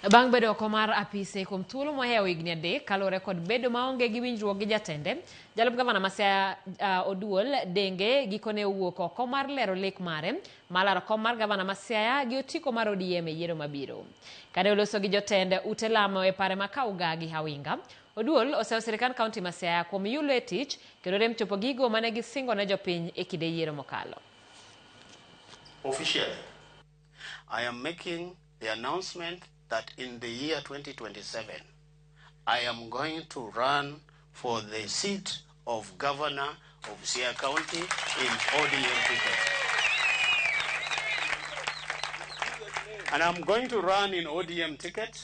Bang' bedo oko mar apise kuom thuolo mohewo higni 3 kalore kod bedo maonge gi winjruok gi jatende, Jalup Gavana ma Siaya Oduol denge gikone owuok oko mar lero lek mare malaro kom mar Gavana ma Siaya gi otiko mar ODM e yiero mabiro. Kane oloso gi jotende ute lamo e pare ma Kauga gi Hawinga, Oduol osewo sirkand kaunti ma Siaya kuom yulo e tich kendo rem chopo gigo mane gisingo ne jopiny e kinde yiero mokalo. Officially, I am making the announcement that in the year 2027, I am going to run for the seat of Governor of Siaya County in ODM ticket. And I'm going to run in ODM ticket.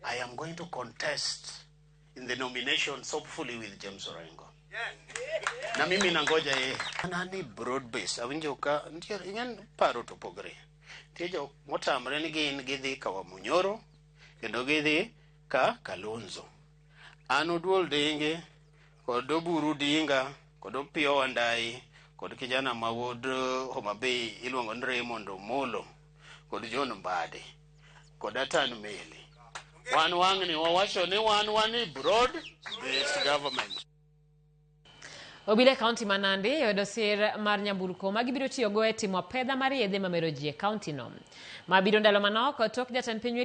I am going to contest in the nominations, hopefully with James Orengo. Na mimi nangoja nani broad base awinjo ka ngen paro to pogre tiejo motamre ni gin gidhi ka Wamunyoro kendo gidhi ka Kalonzo an Oduol denge kod Oburu Dinga kod Opio Wandai kod kijana mawod Homa Bay iluongo ni Raymond Omolo kod John Mbade kod Atan Meli wan wang'ni wawacho ni wan broad based government. Obile kaunti ma Nandi oyudo sir mar nyamburko ma gibiro tiyogo e timo pedha mar yedhe mamero ji e kaunti no. Mabiro ndalo manok tok jatend piny